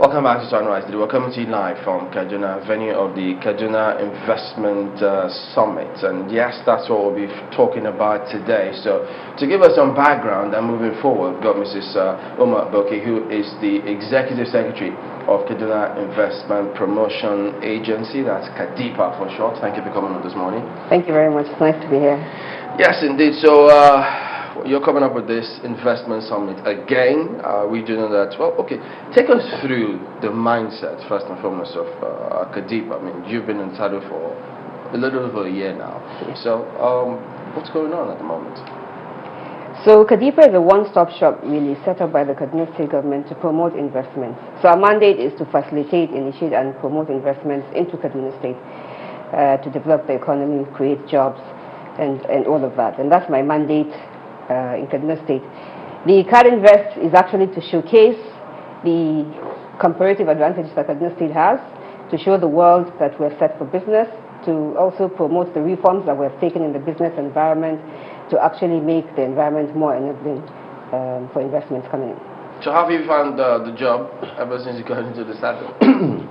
Welcome back to Sunrise Today. We're coming to you live from Kaduna, venue of the Kaduna Investment Summit. And yes, that's what we'll be talking about today. So to give us some background and moving forward, we've got Mrs. Aboki, who is the Executive Secretary of Kaduna Investment Promotion Agency. That's KadInvest for short. Thank you for coming on this morning. Thank you very much. It's nice to be here. Yes, indeed. So you're coming up with this investment summit again. We do know that. Well, okay. Take us through the mindset first and foremost of KadInvest. I mean, you've been in title for a little over a year now. So, what's going on at the moment? So, KadInvest is a one-stop shop, really, set up by the Kaduna State Government to promote investments. So, our mandate is to facilitate, initiate, and promote investments into Kaduna State to develop the economy, create jobs, and all of that. And that's my mandate. In Kaduna State. The KadInvest is actually to showcase the comparative advantages that Kaduna State has, to show the world that we're set for business, to also promote the reforms that we've taken in the business environment to actually make the environment more enabling for investments coming in. So how have you found the job ever since you got into the saddle?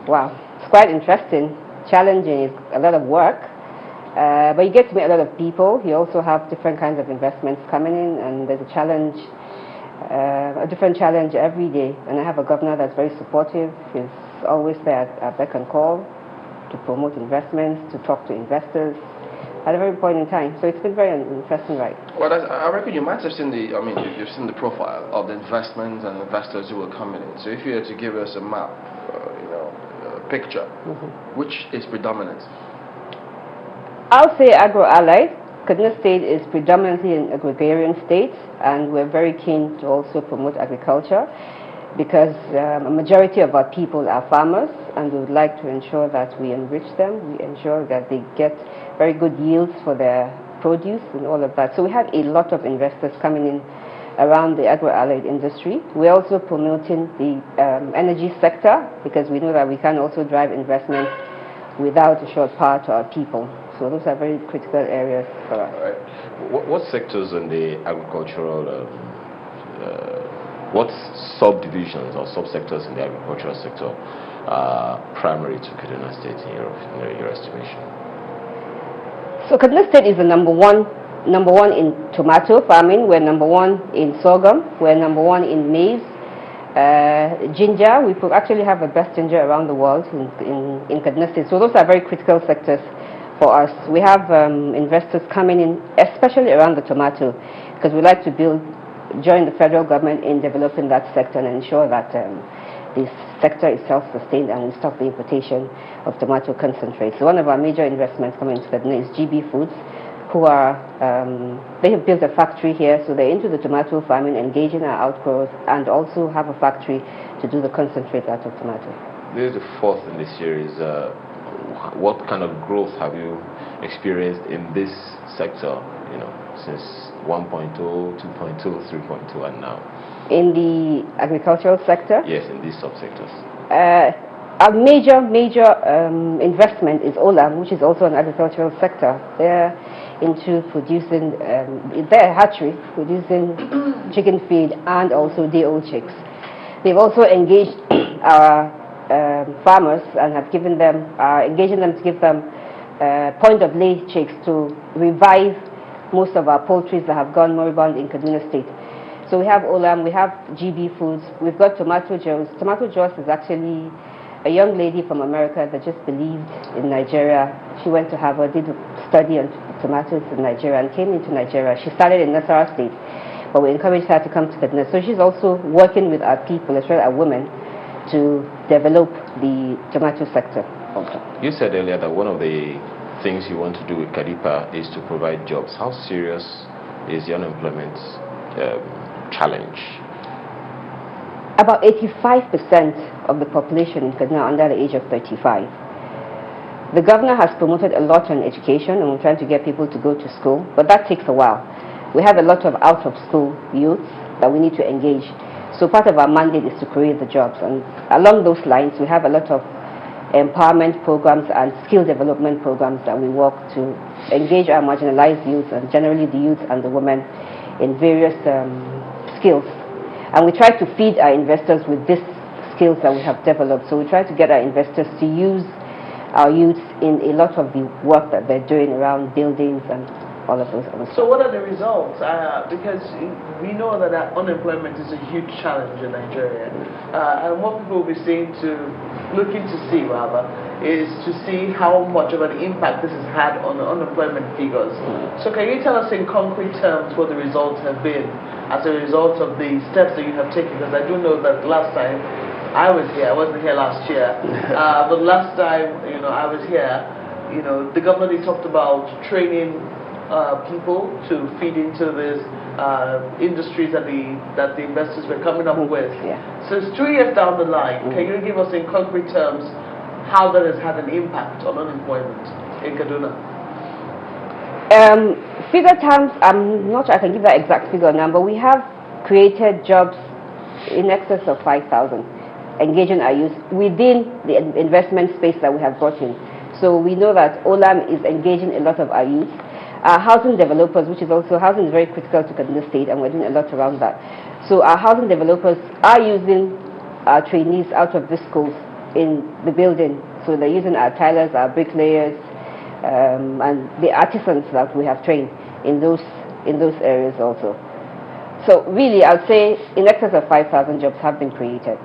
Wow, it's quite interesting, challenging, it's a lot of work. But you get to meet a lot of people. You also have different kinds of investments coming in, and there's a challenge, a different challenge every day. And I have a governor that's very supportive. He's always there at beck and call to promote investments, to talk to investors at a very point in time. So it's been very interesting, right? Well, I reckon you might have seen you've seen the profile of the investments and investors who are coming in. So if you were to give us a map, a picture, which is predominant? I'll say agro-allied. Kaduna State is predominantly an agrarian state, and we're very keen to also promote agriculture because a majority of our people are farmers, and we would like to ensure that we enrich them, we ensure that they get very good yields for their produce and all of that. So we have a lot of investors coming in around the agro-allied industry. We're also promoting the energy sector because we know that we can also drive investments without a short power to our people. So those are very critical areas for us. All right. What sectors in the agricultural, what subdivisions or subsectors in the agricultural sector are primary to Kaduna State in your estimation? So Kaduna State is the number one in tomato farming. We're number one in sorghum. We're number one in maize. Ginger, we actually have the best ginger around the world in Kaduna State. So those are very critical sectors for us. We have investors coming in, especially around the tomato, because we like to join the federal government in developing that sector and ensure that this sector is self-sustained and we stop the importation of tomato concentrate. So one of our major investments coming into Kaduna is GB Foods, who are, they have built a factory here, so they're into the tomato farming, engaging our outgrowers, and also have a factory to do the concentrate out of tomato. This is the fourth in this series. What kind of growth have you experienced in this sector, since 1.0, 2.2, 3.2, and now? In the agricultural sector? Yes, in these subsectors. Our major investment is Olam, which is also an agricultural sector. They're into producing, they're a hatchery, producing chicken feed and also day-old chicks. They've also engaged our farmers and have given them, engaging them to give them point-of-lay chicks to revive most of our poultries that have gone moribund in Kaduna State. So we have Olam, we have GB Foods, we've got Tomato Joss. Tomato Joss is actually a young lady from America that just believed in Nigeria. She went to Harvard, did a study on tomatoes in Nigeria, and came into Nigeria. She started in Nasarawa State, but we encouraged her to come to Kaduna. So she's also working with our people, as well as our women, to develop the tomato sector. You said earlier that one of the things you want to do with KadInvest is to provide jobs. How serious is the unemployment challenge? About 85% of the population in Kaduna are under the age of 35. The governor has promoted a lot on education, and we're trying to get people to go to school, but that takes a while. We have a lot of out-of-school youth that we need to engage. So part of our mandate is to create the jobs, and along those lines, we have a lot of empowerment programs and skill development programs that we work to engage our marginalized youth, and generally the youth and the women, in various skills. And we try to feed our investors with these skills that we have developed. So we try to get our investors to use our youths in a lot of the work that they're doing around buildings and all of those other So what are the results? Because we know that unemployment is a huge challenge in Nigeria. And what people will be looking to see rather, is to see how much of an impact this has had on the unemployment figures. So can you tell us in concrete terms what the results have been as a result of the steps that you have taken? Because I do know that last time I was here, I wasn't here last year, but last time I was here, the government talked about training people to feed into these industries that the investors were coming up with. Yeah. So it's 2 years down the line. Can you give us in concrete terms how that has had an impact on unemployment in Kaduna? Figure terms, I'm not sure I can give that exact figure now, but we have created jobs in excess of 5,000, engaging our youth within the investment space that we have brought in. So we know that Olam is engaging a lot of our youth. Housing developers, which is also, housing is very critical to Kaduna State, and we're doing a lot around that. So our housing developers are using our trainees out of the schools in the building. So they're using our tilers, our bricklayers, and the artisans that we have trained in those areas also. So really, I'd say in excess of 5,000 jobs have been created.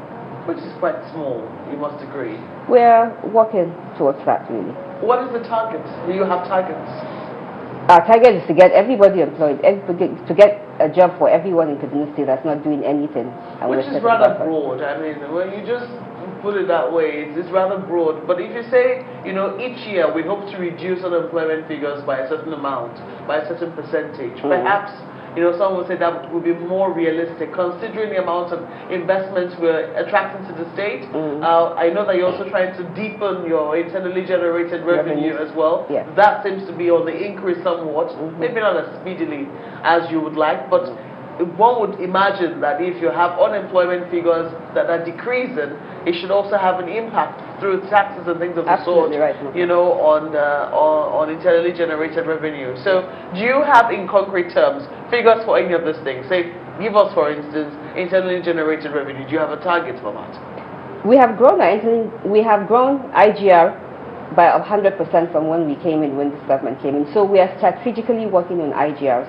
Which is quite small, you must agree. We're working towards that, really. What is the target? Do you have targets? Our target is to get everybody employed, to get a job for everyone in Kaduna State that's not doing anything. Which is rather broad. I mean, when you just put it that way, it's rather broad. But if you say, each year we hope to reduce unemployment figures by a certain amount, by a certain percentage, perhaps, some would say that would be more realistic, considering the amount of investments we're attracting to the state. I know that you're also trying to deepen your internally generated revenue as well. Yeah. That seems to be on the increase somewhat, maybe not as speedily as you would like, but one would imagine that if you have unemployment figures that are decreasing, it should also have an impact through taxes and things of the sort, right. on internally generated revenue. So do you have, in concrete terms, figures for any of these things? Say, give us, for instance, internally generated revenue. Do you have a target for that? We have grown IGR by 100% from when we came in, when this government came in. So we are strategically working on IGRs.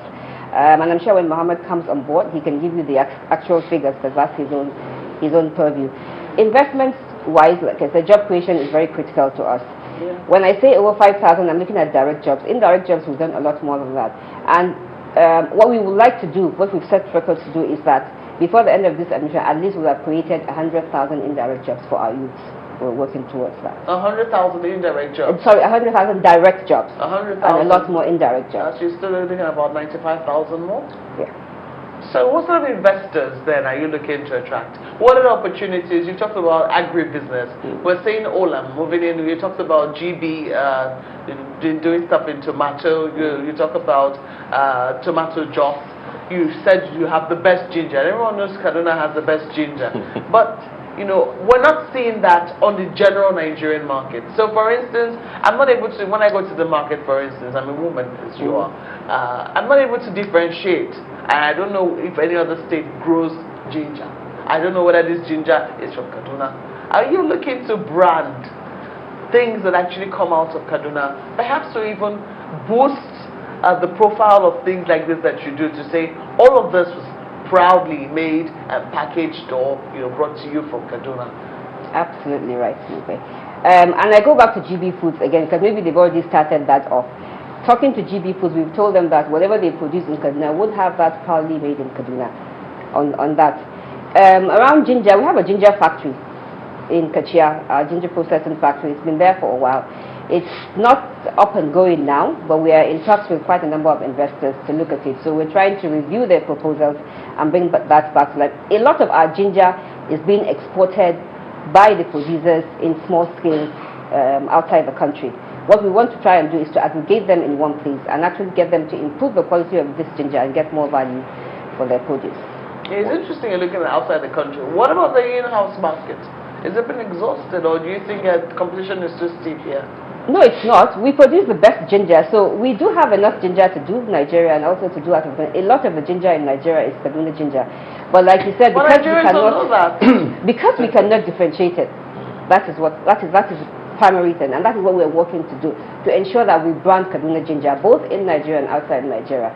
And I'm sure when Mohammed comes on board, he can give you the actual figures, because that's his own purview. Investments-wise, like I said, job creation is very critical to us. Yeah. When I say over 5,000, I'm looking at direct jobs. Indirect jobs, we've done a lot more than that. And what we would like to do, what we've set records to do, is that before the end of this administration, at least we'll have created 100,000 indirect jobs for our youths. We're working towards that. 100,000 indirect jobs? Sorry, 100,000 direct jobs. 100,000. And a lot more indirect jobs. So you're still looking at about 95,000 more? Yeah. So what sort of investors then are you looking to attract? What are the opportunities? You talked about agribusiness. We're saying Olam moving in. You talked about GB doing stuff in tomato. You talk about tomato juice. You said you have the best ginger. Everyone knows Kaduna has the best ginger. But we're not seeing that on the general Nigerian market. So, for instance, I'm not able to, when I go to the market, for instance, I'm a woman, as you are, I'm not able to differentiate. And I don't know if any other state grows ginger. I don't know whether this ginger is from Kaduna. Are you looking to brand things that actually come out of Kaduna, perhaps to even boost the profile of things like this that you do, to say all of this was proudly made and packaged or brought to you from Kaduna? Absolutely right, Lupe. And I go back to GB Foods again, because maybe they've already started that off. Talking to GB Foods, we've told them that whatever they produce in Kaduna would have that proudly made in Kaduna on that. Around ginger, we have a ginger factory in Kachia, our ginger processing factory. It's been there for a while. It's not up and going now, but we are in talks with quite a number of investors to look at it. So we're trying to review their proposals and bring that back to life. A lot of our ginger is being exported by the producers in small scale outside the country. What we want to try and do is to aggregate them in one place and actually get them to improve the quality of this ginger and get more value for their produce. It's interesting you're looking at outside the country. What about the in-house market? Has it been exhausted, or do you think that competition is too steep here? No, it's not. We produce the best ginger, so we do have enough ginger to do Nigeria and also to do out of a lot of the ginger in Nigeria is Kaduna ginger. But like you said, But because we Nigerians don't know cannot, that. because we cannot differentiate it, that is primary thing, and that is what we're working to do to ensure that we brand Kaduna ginger both in Nigeria and outside Nigeria.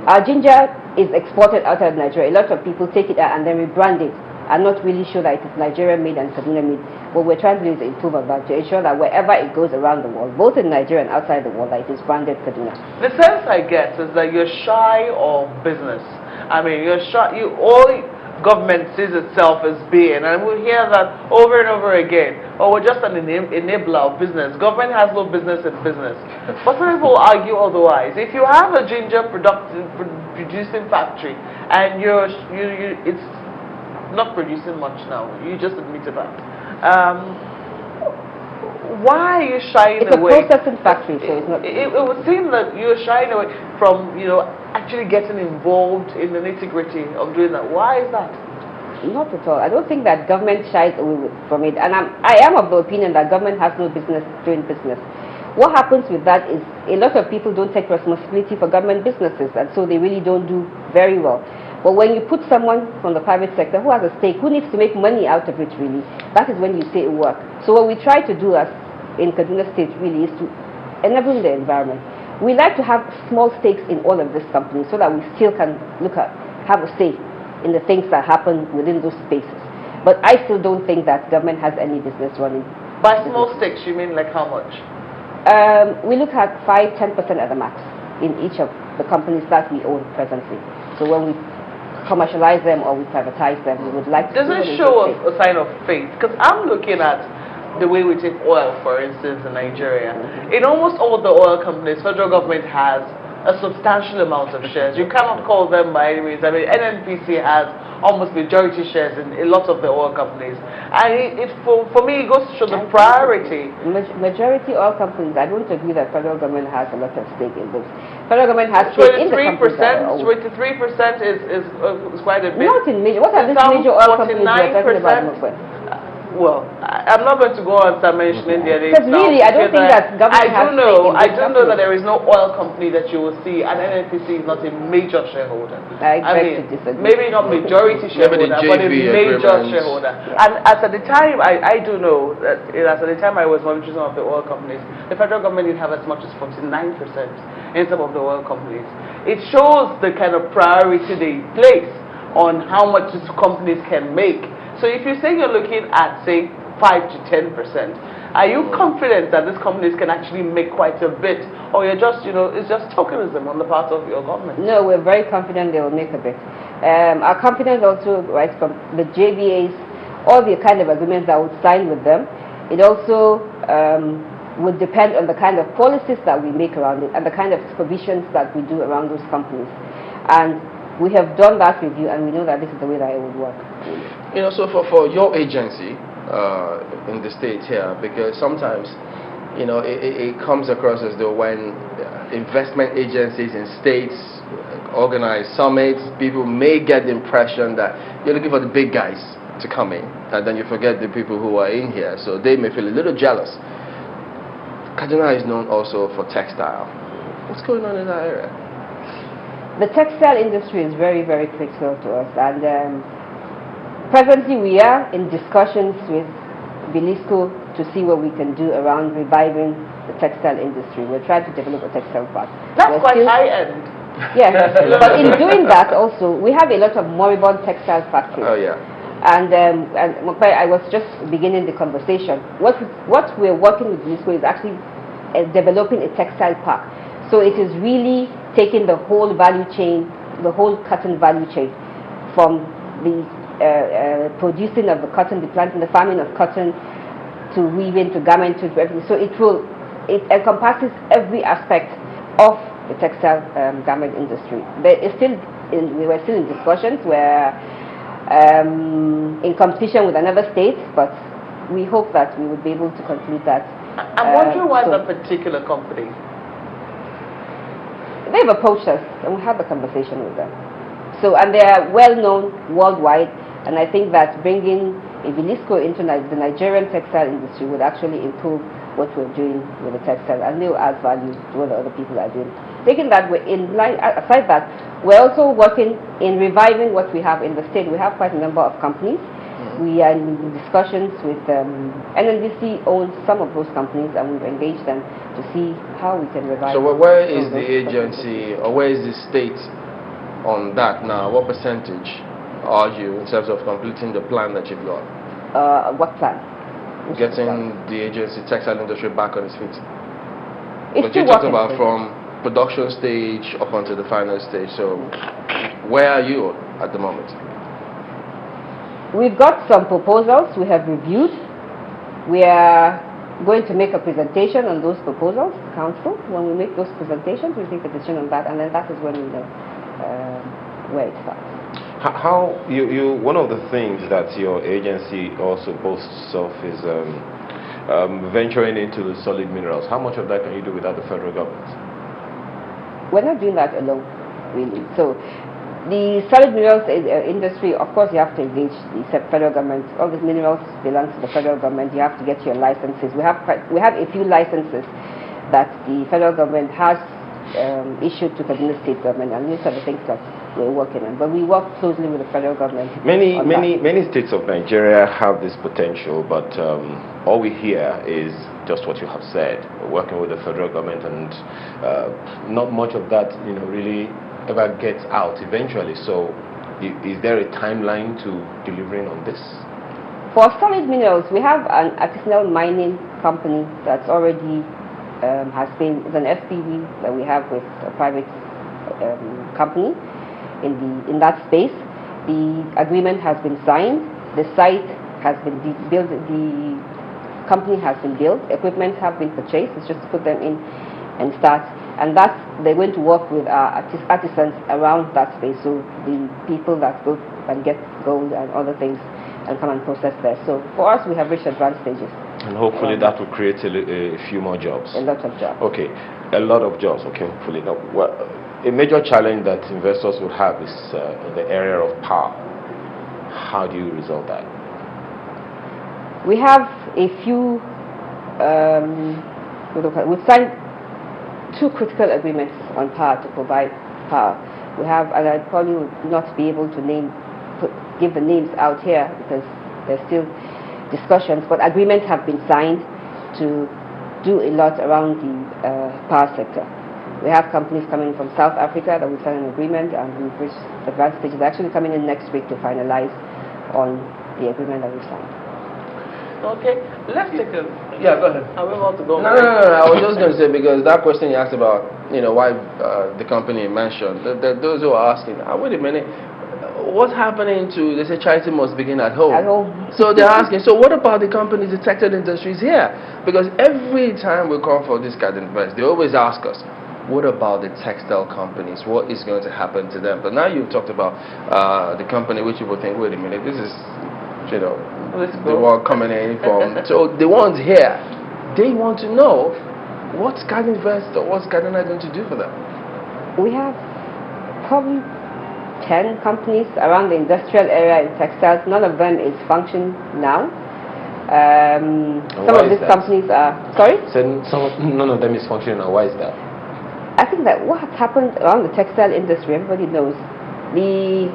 Our ginger is exported outside Nigeria. A lot of people take it out and then rebrand it. I'm not really sure that it is Nigeria made and Kaduna made. What we're trying to do is improve on that to ensure that wherever it goes around the world, both in Nigeria and outside the world, that it is branded Kaduna. The sense I get is that you're shy of business. I mean, you're shy. All government sees itself as being, and we hear that over and over again. Oh, we're just an enabler of business. Government has no business in business. But some people argue otherwise. If you have a ginger producing factory and it's not producing much now, you just admitted that. Why are you shying away? It's a processing factory, so it's not. It would seem that you're shying away from, actually getting involved in the nitty-gritty of doing that. Why is that? Not at all. I don't think that government shies away from it. And I am of the opinion that government has no business doing business. What happens with that is a lot of people don't take responsibility for government businesses, and so they really don't do very well. But when you put someone from the private sector who has a stake, who needs to make money out of it really, that is when you say it works. So what we try to do as in Kaduna State really is to enable the environment. We like to have small stakes in all of these companies so that we still can have a say in the things that happen within those spaces. But I still don't think that government has any business running. By small stakes, you mean like how much? We look at 5-10% at the max in each of the companies that we own presently. So when we commercialize them or we privatize them, we would like to. Does it show a sign of faith? Because I'm looking at the way we take oil, for instance, in Nigeria. In almost all the oil companies, federal government has a substantial amount of shares. You cannot call them by any means. I mean, NNPC has almost majority shares in a lot of the oil companies. And for me, it goes to show the priority. Majority oil companies, I don't agree that federal government has a lot of stake in those. Federal government has stake in the companies. 23% is quite a bit. Not in major. What are these major oil companies we're talking about? Well, I'm not going to go on start mentioning their names. Because really, I don't think that government I do know that there is no oil company that you will see, and NNPC is not a major shareholder. I beg to disagree. Maybe not majority shareholder, but a major shareholder. Yeah. And as at the time, I do know that as at the time I was monitoring some of the oil companies, the federal government didn't have as much as 49% in some of the oil companies. It shows the kind of priority they place on how much these companies can make. So if you say you're looking at, say, 5 to 10%, are you confident that these companies can actually make quite a bit? Or you're just, it's just tokenism on the part of your government? No, we're very confident they will make a bit. Our confidence also, right, from the JVAs, all the kind of agreements that would sign with them, it also would depend on the kind of policies that we make around it and the kind of supervisions that we do around those companies. And we have done that review, and we know that this is the way that it would work. So for your agency in the States here, because sometimes, it comes across as though when investment agencies in states organize summits, people may get the impression that you're looking for the big guys to come in, and then you forget the people who are in here, so they may feel a little jealous. Kaduna is known also for textile. What's going on in that area? The textile industry is very, very critical to us, and presently we are in discussions with Bilisco to see what we can do around reviving the textile industry. We're trying to develop a textile park. That's quite high-end. Yes, but in doing that also, we have a lot of moribund textile factories. Oh, yeah. And I was just beginning the conversation. What we're working with Bilisco is actually developing a textile park. So it is really taking the whole value chain, the whole cotton value chain, from the producing of the cotton, the planting, the farming of cotton, to weaving, to garment, to everything. So it encompasses every aspect of the textile garment industry. But we were still in discussions. We're in competition with another state, but we hope that we would be able to conclude that. I'm wondering why that particular company. They've approached us, and we had a conversation with them. So, and they are well known worldwide, and I think that bringing a Bilisco into the Nigerian textile industry would actually improve what we're doing with the textile, and they will add value to what the other people are doing. Taking that, in line, aside that, we're also working in reviving what we have in the state. We have quite a number of companies. We are in discussions with NNDC owns some of those companies, and we've engaged them to see how we can revive. So where is the agency, or where is the state on that now? What percentage are you in terms of completing the plan that you've got? What plan? Getting the agency, textile industry, back on its feet. It's But you talked about from production stage up onto the final stage. So where are you at the moment? We've got some proposals we have reviewed. We are going to make a presentation on those proposals to council. When we make those presentations, we take a decision on that, and then that is when we know where it starts. How you one of the things that your agency also boasts of is venturing into the solid minerals. How much of that can you do without the federal government? We're not doing that alone, really. So the solid minerals industry, of course, you have to engage the federal government. All these minerals belong to the federal government. You have to get your licenses. We have a few licenses that the federal government has issued to the state government, and these are the things that we're working on. But we work closely with the federal government. Many states of Nigeria have this potential, but all we hear is just what you have said. We're working with the federal government, and not much of that, really ever gets out eventually. So is there a timeline to delivering on this? For solid minerals, we have an artisanal mining company that's already is an SPV that we have with a private company in that space. The agreement has been signed. The site has been built. The company has been built. Equipment have been purchased. It's just to put them in and start. And they're going to work with our artisans around that space, so the people that go and get gold and other things and come and process there. So for us, we have reached advanced stages. And hopefully that will create a few more jobs. A lot of jobs. Okay, a lot of jobs. Okay, hopefully. Now, a major challenge that investors will have is in the area of power. How do you resolve that? We have a few. We've signed 2 critical agreements on power to provide power. We have, and I probably will not be able to give the names out here because there's still discussions, but agreements have been signed to do a lot around the power sector. We have companies coming from South Africa that we signed an agreement, and we've reached advanced stages. They're actually coming in next week to finalize on the agreement that we signed. Okay, let's take a... Yeah, go ahead. Are we about to go? No. I was just going to say, because that question you asked about, why the company mentioned, those who are asking, wait a minute, what's happening to, they say charity must begin at home. At home. So they're asking, so what about the companies, the textile industries here? Because every time we call for this KadInvest, they always ask us, what about the textile companies? What is going to happen to them? But now you've talked about the company, which people think, wait a minute, this is, the world coming in from. So the ones here, they want to know what's KadInvest or what's KadInvest going to do for them. We have probably 10 companies around the industrial area in textiles. None of them is functioning now. Some of these companies are So none of them is functioning now. Why is that? I think that what has happened around the textile industry, everybody knows the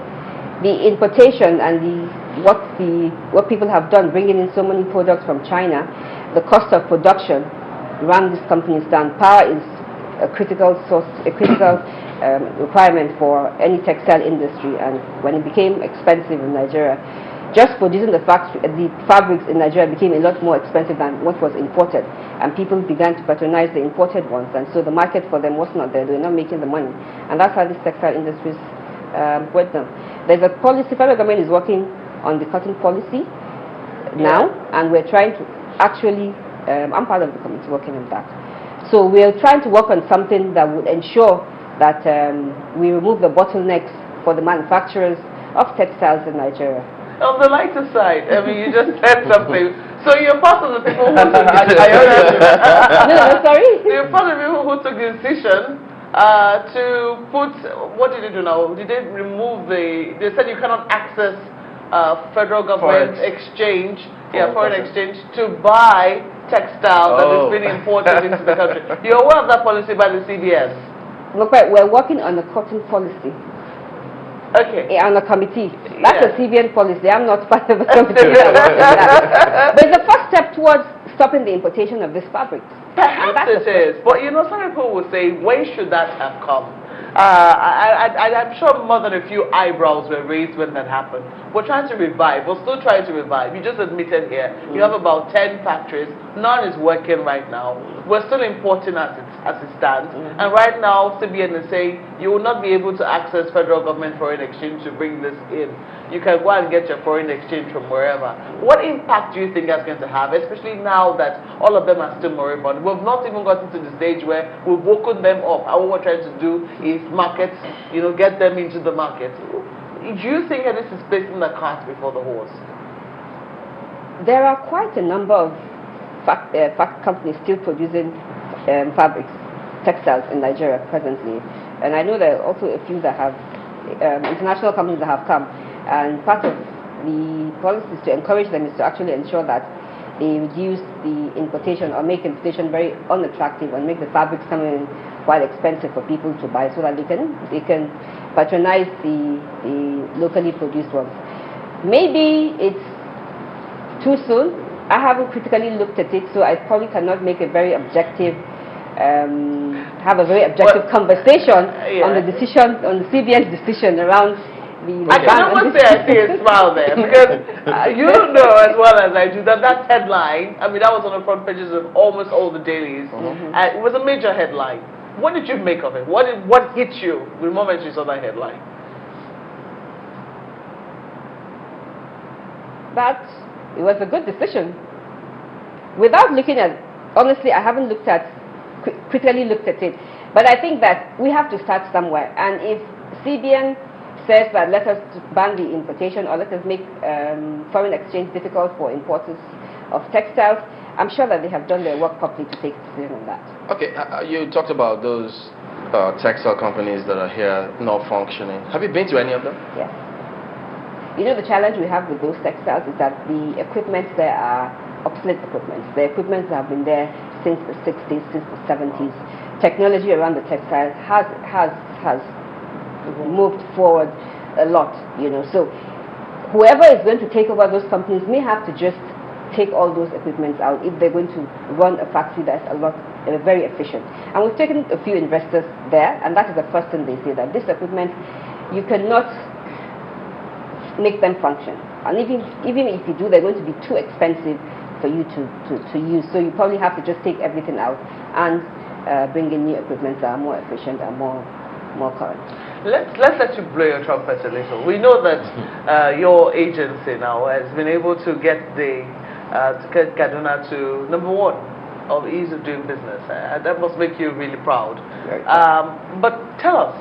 importation and what people have done, bringing in so many products from China. The cost of production ran these companies down. Power is a critical source, a critical requirement for any textile industry, and when it became expensive in Nigeria, just producing the fabrics in Nigeria became a lot more expensive than what was imported, and people began to patronize the imported ones, and so the market for them was not there. They were not making the money, and that's how these textile industries went down. There's a policy, federal government is working on the cotton policy now, and we're trying to actually, I'm part of the committee working on that. So we're trying to work on something that would ensure that we remove the bottlenecks for the manufacturers of textiles in Nigeria. On the lighter side, I mean, you just said something. So you're part of the people who took sorry? You're part of the people who took the decision to put, what did they do now? Did they remove they said you cannot access federal government exchange, foreign exchange, to buy textile that is being imported into the country. You're aware of that policy by the CBS? Look, we're working on a cotton policy. Okay. On a committee. That's a CBN policy. I'm not part of the committee. But it's the first step towards stopping the importation of this fabric. Perhaps it is. But you know, some people will say, when should that have come? I'm sure more than a few eyebrows were raised when that happened. We're trying to revive. We're still trying to revive. You just admitted here, you have about 10 factories. None is working right now. We're still importing as it stands. And right now, CBN is saying you will not be able to access federal government foreign exchange to bring this in. You can go and get your foreign exchange from wherever. What impact do you think that's going to have, especially now that all of them are still moribund? We've not even gotten to the stage where we've woken them up. And what we're trying to do is markets, get them into the market. Do you think that this is placing the cart before the horse? There are quite a number of companies still producing fabrics, textiles in Nigeria presently. And I know there are also a few that have, international companies that have come. And part of the policies to encourage them is to actually ensure that they reduce the importation or make importation very unattractive and make the fabrics come in quite expensive for people to buy so that they can patronize the locally produced ones. Maybe it's too soon. I haven't critically looked at it, so I probably cannot make a very objective conversation on the decision, on the CBN's decision around I can almost say I see a smile there because you know as well as I do that headline, I mean that was on the front pages of almost all the dailies. It was a major headline. What did you make of it? What hit you the moment you saw that headline? That it was a good decision. Without looking at, honestly, I haven't critically looked at it. But I think that we have to start somewhere. And if CBN says that let us ban the importation or let us make foreign exchange difficult for importers of textiles, I'm sure that they have done their work properly to take a decision on that. Okay, you talked about those textile companies that are here not functioning. Have you been to any of them? Yes. You know, the challenge we have with those textiles is that the equipment there are obsolete equipment. The equipment that have been there since the 60s, since the 70s. Technology around the textile has moved forward a lot, so whoever is going to take over those companies may have to just take all those equipments out if they're going to run a factory that's very efficient. And we've taken a few investors there, and that is the first thing they say, that this equipment, you cannot make them function, and even if you do, they're going to be too expensive for you to use, so you probably have to just take everything out and bring in new equipment that are more efficient and more current. Let's let you blow your trumpet a little. We know that your agency now has been able to get Kaduna to #1 of ease of doing business. That must make you really proud. But tell us,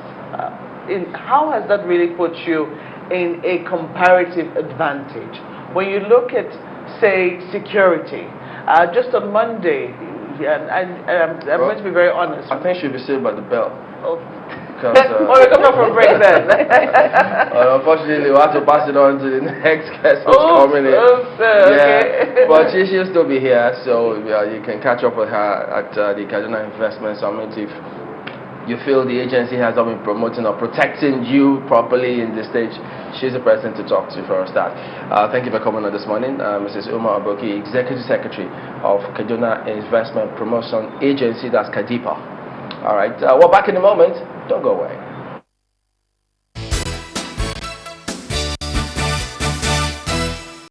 how has that really put you in a comparative advantage? When you look at, say, security, just on Monday, and I'm going to be very honest. I think she'll be saved by the bell. We're coming up from break then. Unfortunately, we'll have to pass it on to the next guest who's coming in. Okay. But she'll still be here, so you can catch up with her at the Kaduna Investment Summit if you feel the agency has not been promoting or protecting you properly in this stage. She's the person to talk to for a start. Thank you for coming on this morning. Mrs. Aboki, Executive Secretary of Kaduna Investment Promotion Agency, that's KADIPA. All right, we're back in a moment. Don't go away.